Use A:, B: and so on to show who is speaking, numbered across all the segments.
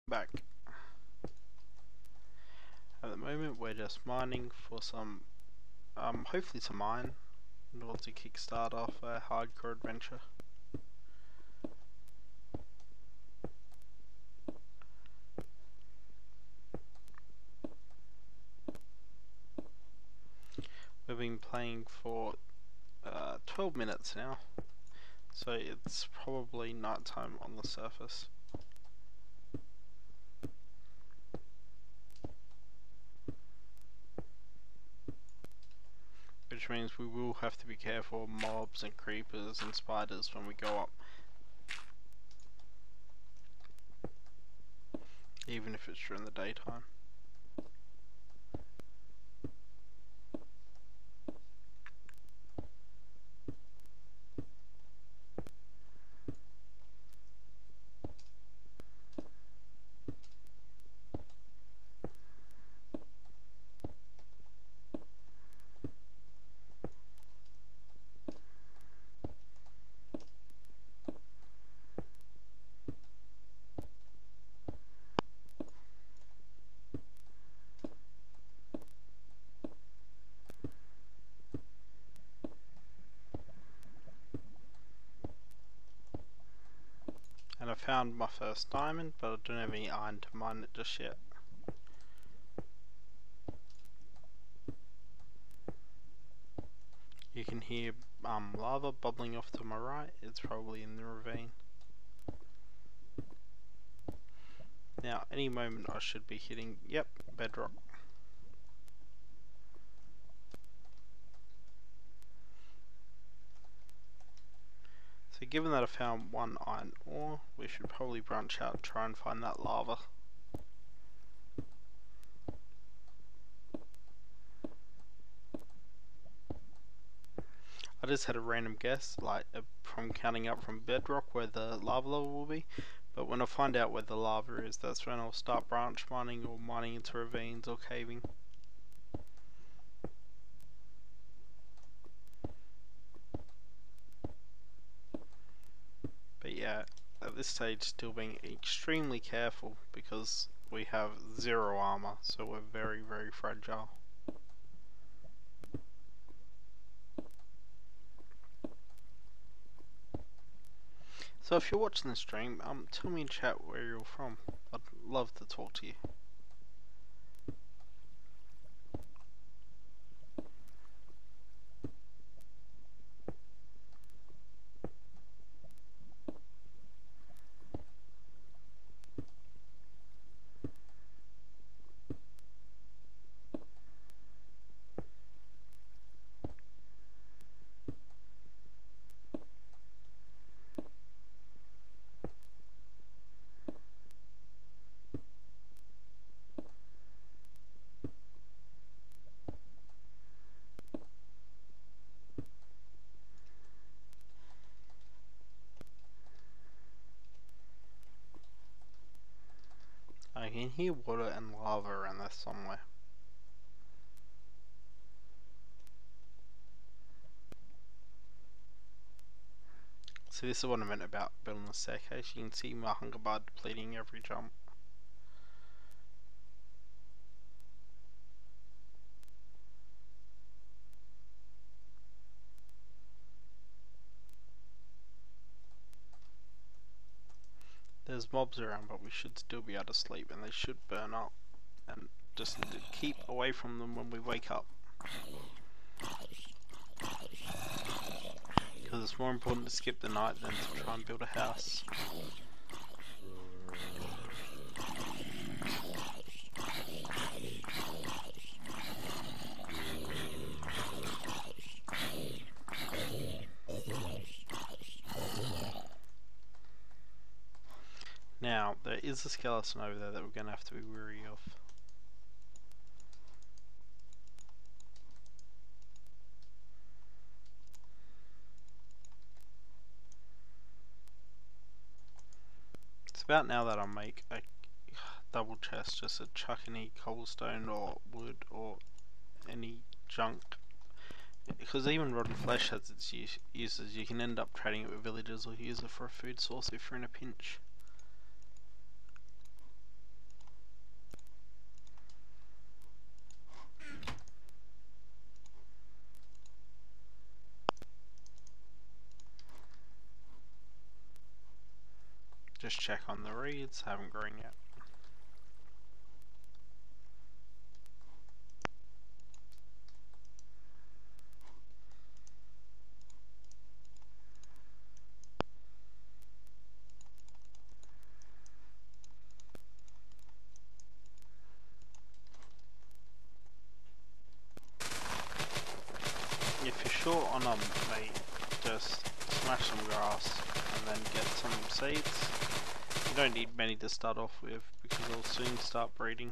A: Back. At the moment we're just mining for some, hopefully to mine, in order to kickstart off a hardcore adventure. We've been playing for 12 minutes now, so it's probably night time on the surface. Which means we will have to be careful of mobs and creepers and spiders when we go up. Even if it's during the daytime. And I found my first diamond, but I don't have any iron to mine it just yet. You can hear lava bubbling off to my right. It's probably in the ravine. Now, any moment I should be hitting, yep, bedrock. So given that I found one iron ore, we should probably branch out and try and find that lava. I just had a random guess, like from counting up from bedrock where the lava level will be, but when I find out where the lava is, that's when I'll start branch mining or mining into ravines or caving. But yeah, at this stage still being extremely careful because we have 0 armor, so we're very, very fragile. So if you're watching the stream, tell me in chat where you're from. I'd love to talk to you. I can hear water and lava around there somewhere. So this is what I meant about building the staircase. You can see my hunger bar depleting every jump. There's mobs around, but we should still be able to sleep and they should burn up. And just keep away from them when we wake up. Because it's more important to skip the night than to try and build a house. Now, there is a skeleton over there that we're going to have to be wary of. It's about now that I'll make a double chest just to chuck any cobblestone or wood or any junk. Because even rotten flesh has its uses. You can end up trading it with villagers or use it for a food source if you're in a pinch. Just check on the reeds, haven't grown yet. If you're short on them, mate, just smash some grass and then get some seeds. You don't need many to start off with because they'll soon start breeding.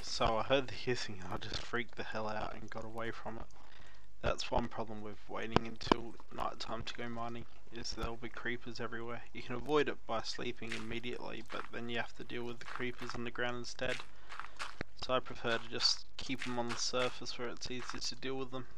A: So I heard the hissing and I just freaked the hell out and got away from it. That's one problem with waiting until night time to go mining, is there'll be creepers everywhere. You can avoid it by sleeping immediately, but then you have to deal with the creepers underground instead. So I prefer to just keep them on the surface where it's easier to deal with them.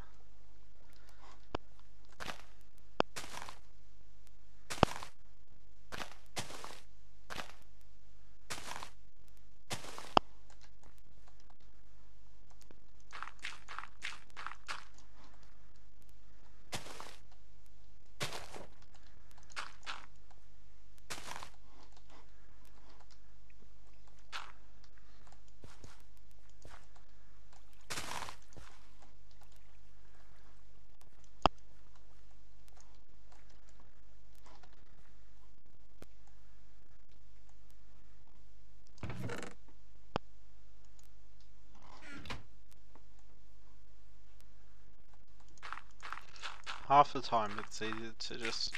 A: Half the time it's easier to just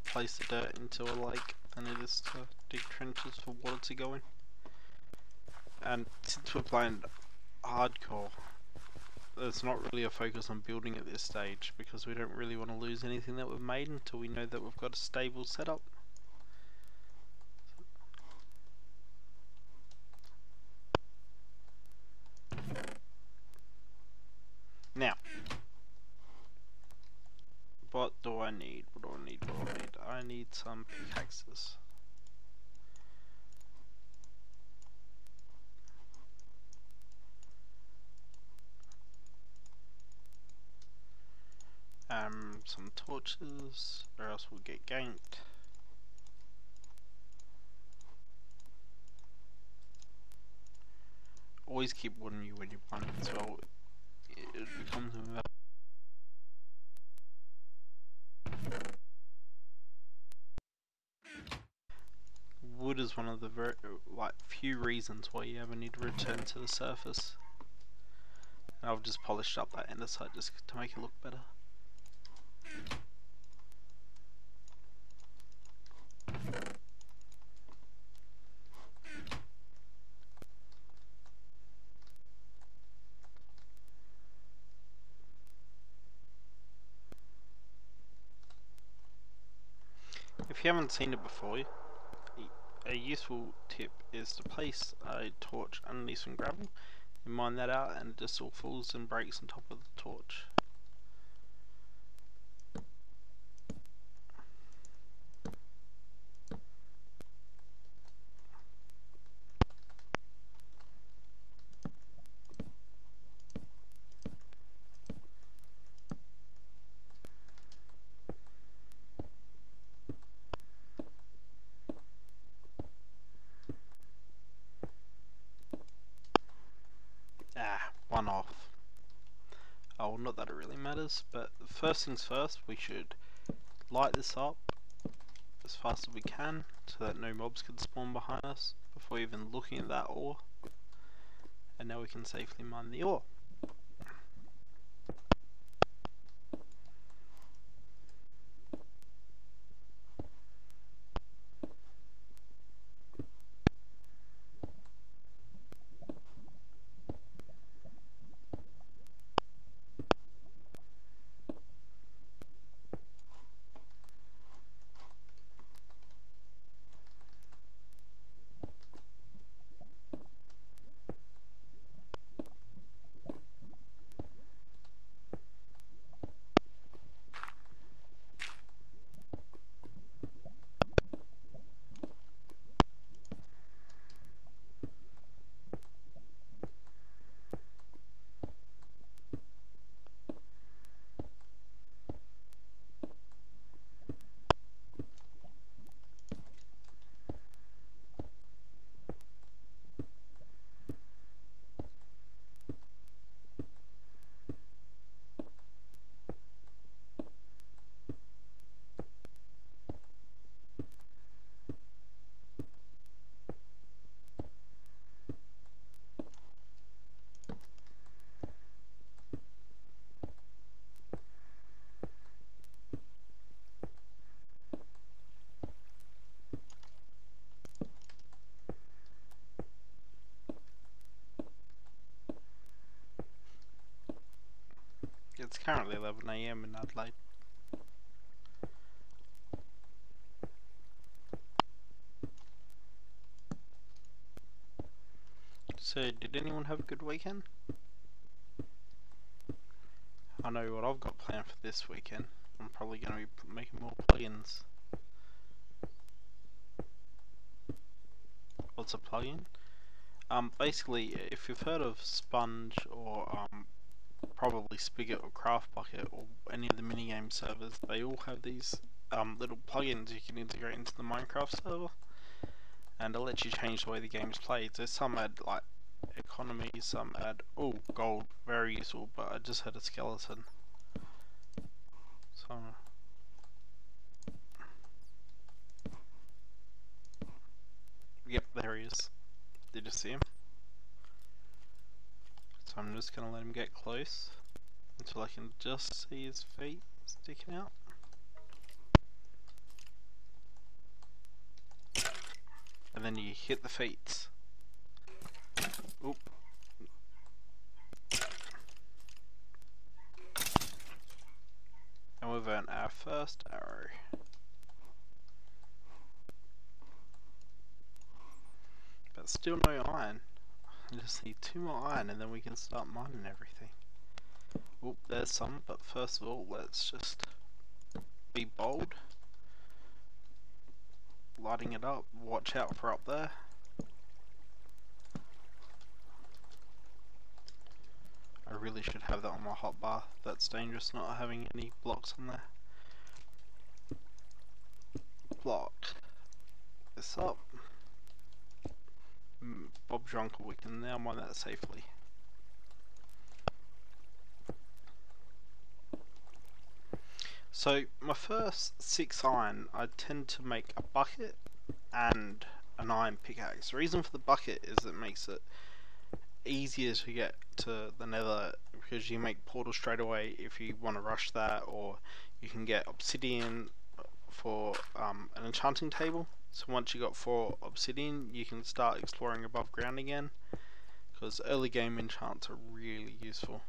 A: place the dirt into a lake than it is to dig trenches for water to go in. And since we're playing hardcore, there's not really a focus on building at this stage because we don't really want to lose anything that we've made until we know that we've got a stable setup. Now, what do I need? What do I need? What do I need? I need some pickaxes. Some torches, or else we'll get ganked. Always keep wood on you when you're mining as well. It becomes invaluable. Wood is one of the very few reasons why you ever need to return to the surface. And I've just polished up that andesite just to make it look better. If you haven't seen it before, a useful tip is to place a torch underneath some gravel. You mine that out and it just all falls and breaks on top of the torch. One off. Oh, not that it really matters, but first things first, we should light this up as fast as we can so that no mobs can spawn behind us before even looking at that ore. And now we can safely mine the ore. It's currently 11 AM in Adelaide. So, did anyone have a good weekend? I know what I've got planned for this weekend. I'm probably going to be making more plugins. What's a plugin? Basically, if you've heard of Sponge or probably Spigot or Craft Bucket or any of the minigame servers, they all have these little plugins you can integrate into the Minecraft server, and it'll let you change the way the game's played. So some add like economy, some add gold, very useful. But I just had a skeleton, so yep, there he is. Did you see him? So I'm just gonna let him get close until I can just see his feet sticking out. And then you hit the feet. Oop. And we've earned our first arrow. But still no iron. I just need 2 more iron and then we can start mining everything. Oop, there's some, but first of all, let's just be bold. Lighting it up, watch out for up there. I really should have that on my hotbar. That's dangerous not having any blocks on there. Block this up. Bob's your uncle, we can now mine that safely. So my first 6 iron, I tend to make a bucket and an iron pickaxe. The reason for the bucket is it makes it easier to get to the nether, because you make portal straight away if you want to rush that, or you can get obsidian for an enchanting table. So once you got 4 obsidian, you can start exploring above ground again, because early game enchants are really useful.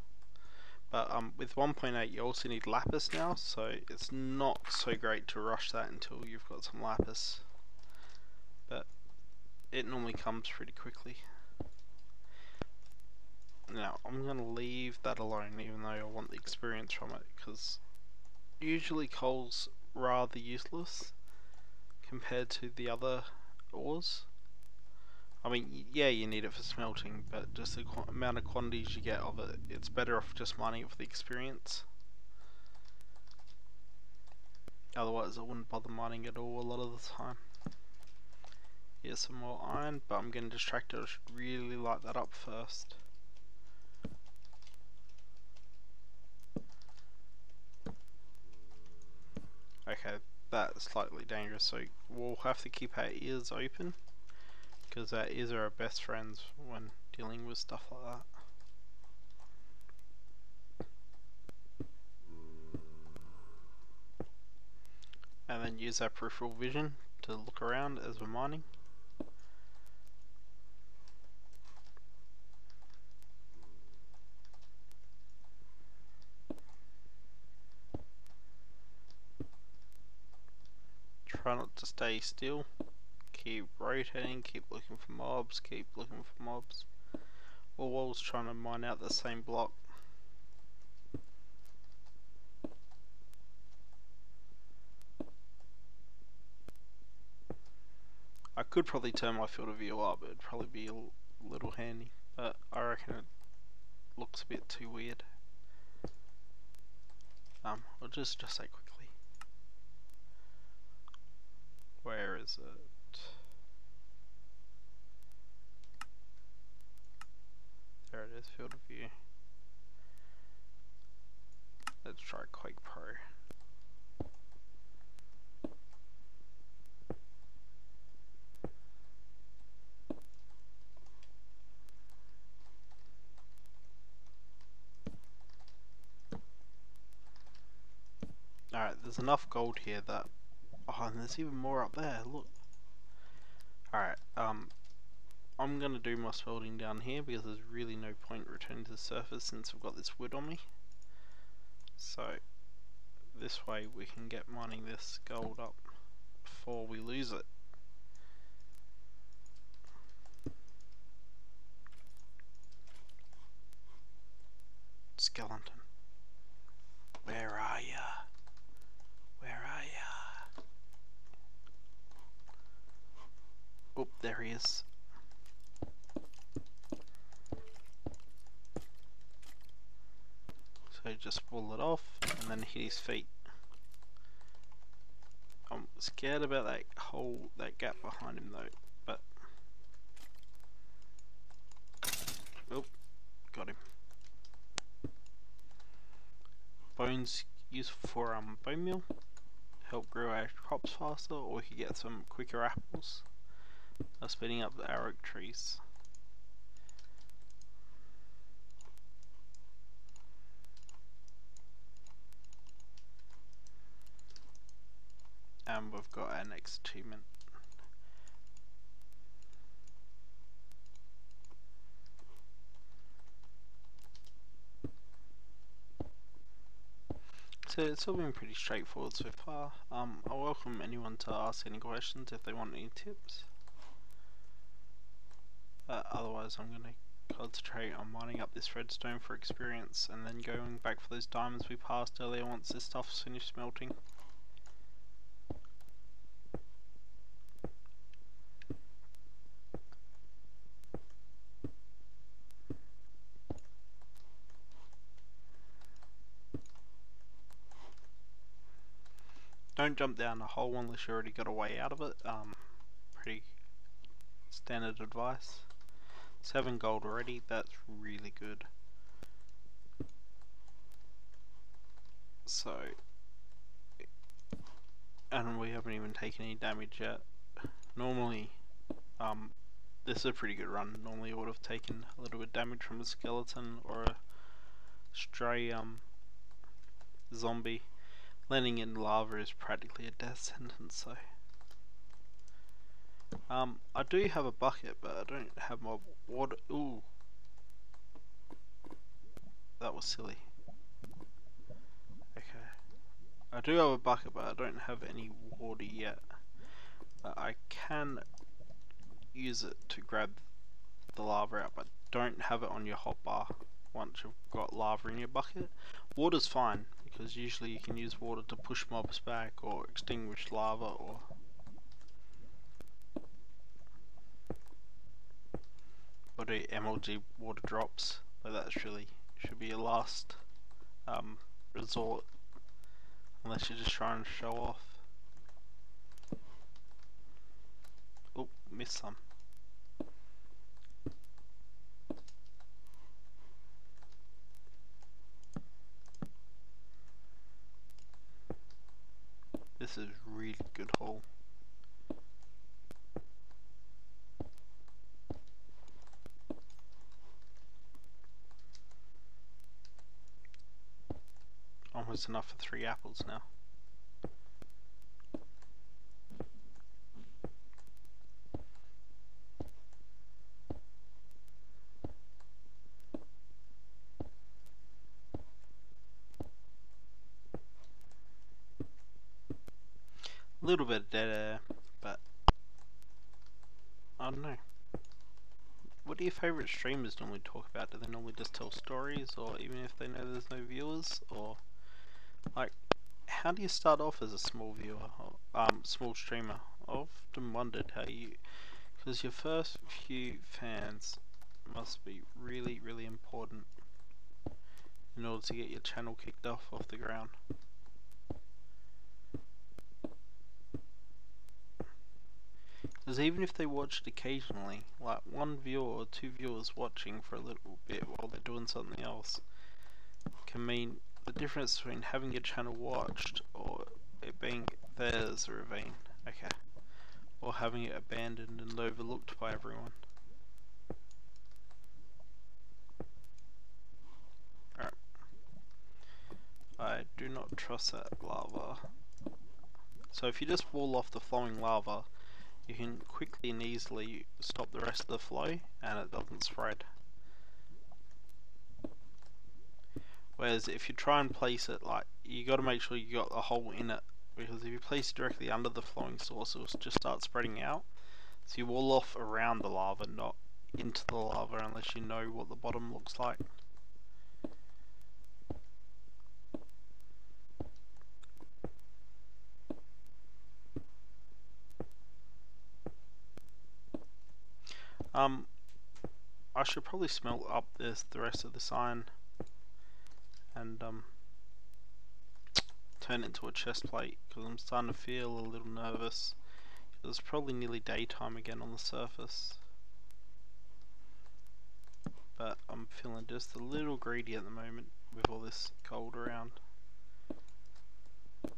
A: But with 1.8 you also need lapis now, so it's not so great to rush that until you've got some lapis. But it normally comes pretty quickly. Now, I'm going to leave that alone, even though I want the experience from it, because usually coal's rather useless compared to the other ores. I mean, yeah, you need it for smelting, but just the amount of quantities you get of it, it's better off just mining it for the experience. Otherwise, I wouldn't bother mining at all a lot of the time. Here's some more iron, but I'm getting distracted. I should really light that up first. Okay, that's slightly dangerous, so we'll have to keep our ears open, because our ears are our best friends when dealing with stuff like that. And then use our peripheral vision to look around as we're mining. Try not to stay still. Keep rotating, keep looking for mobs, keep looking for mobs. All whilst trying to mine out the same block. I could probably turn my field of view up, it'd probably be a little handy, but I reckon it looks a bit too weird. I'll just say quickly. Where is it? There it is, field of view. Let's try Quake Pro. Alright, there's enough gold here that... Oh, and there's even more up there, look. Alright, I'm gonna do my smelting down here because there's really no point returning to the surface since I've got this wood on me. So this way we can get mining this gold up before we lose it. Skeleton, where are ya? Where are ya? Oh, there he is. So just pull it off and then hit his feet. I'm scared about that gap behind him though, but oh, got him. Bones useful for bone meal, help grow our crops faster, or we could get some quicker apples by speeding up our oak trees. And we've got our next achievement. So it's all been pretty straightforward so far. I welcome anyone to ask any questions if they want any tips. Otherwise I'm going to concentrate on mining up this redstone for experience and then going back for those diamonds we passed earlier once this stuff's finished smelting. Don't jump down a hole unless you already got a way out of it. Pretty standard advice. 7 gold already, that's really good. So, and we haven't even taken any damage yet. Normally, this is a pretty good run. Normally I would have taken a little bit of damage from a skeleton or a stray zombie. Landing in lava is practically a death sentence, so. I do have a bucket, but I don't have my water. Ooh. That was silly. Okay. I do have a bucket, but I don't have any water yet. But I can use it to grab the lava out, but don't have it on your hotbar once you've got lava in your bucket. Water's fine, because usually you can use water to push mobs back or extinguish lava or do MLG water drops, but that's really should be your last resort, unless you're just trying to show off. Oh, missed some. This is really good hole. Almost enough for 3 apples now. A little bit of dead air, but I don't know. What do your favourite streamers normally talk about? Do they normally just tell stories, or even if they know there's no viewers, or like, how do you start off as a small viewer, or small streamer? I've often wondered how you, because your first few fans must be really, really important in order to get your channel kicked off the ground. Because even if they watched occasionally, like 1 viewer or 2 viewers watching for a little bit while they're doing something else, can mean the difference between having your channel watched or it being theirs or ravine, okay, or having it abandoned and overlooked by everyone. Alright. I do not trust that lava. So if you just wall off the flowing lava, you can quickly and easily stop the rest of the flow and it doesn't spread. Whereas if you try and place it, like, you got to make sure you got a hole in it, because if you place it directly under the flowing source, it'll just start spreading out. So you wall off around the lava, not into the lava, unless you know what the bottom looks like. I should probably smelt up the rest of this iron and turn it into a chest plate, because I'm starting to feel a little nervous. It's probably nearly daytime again on the surface, but I'm feeling just a little greedy at the moment with all this gold around. But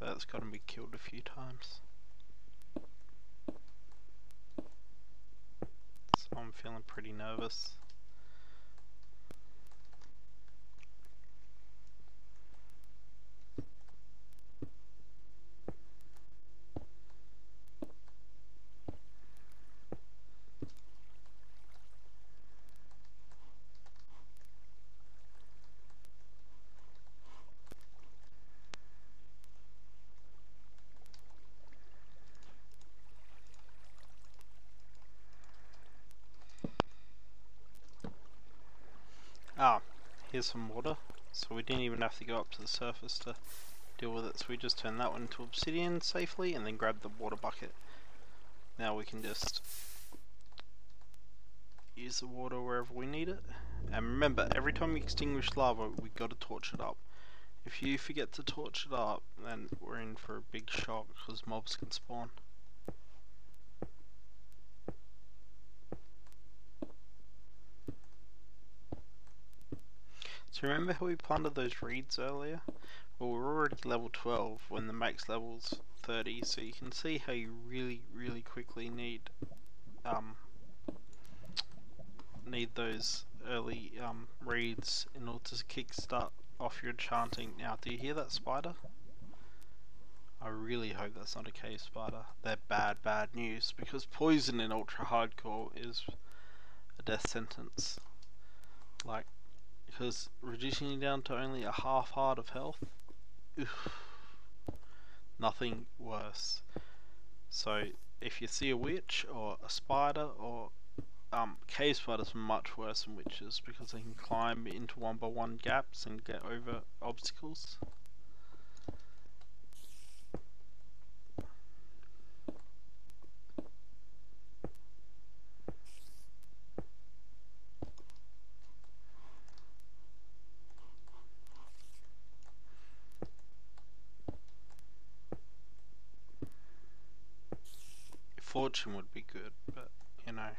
A: that's gotten me killed a few times, so I'm feeling pretty nervous. Ah, here's some water, so we didn't even have to go up to the surface to deal with it, so we just turned that one into obsidian safely and then grabbed the water bucket. Now we can just use the water wherever we need it. And remember, every time you extinguish lava, we gotta torch it up. If you forget to torch it up, then we're in for a big shock, because mobs can spawn. So remember how we plundered those reeds earlier? Well, we're already level 12 when the max level's 30, so you can see how you really quickly need those early reeds in order to kickstart off your enchanting. Now, do you hear that spider? I really hope that's not a cave spider. They're bad news, because poison in ultra hardcore is a death sentence. Like, because reducing you down to only a half heart of health, oof, nothing worse. So if you see a witch or a spider, or cave spiders are much worse than witches, because they can climb into 1x1 gaps and get over obstacles. Fortune would be good, but you know,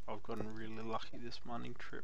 A: I've gotten really lucky this mining trip.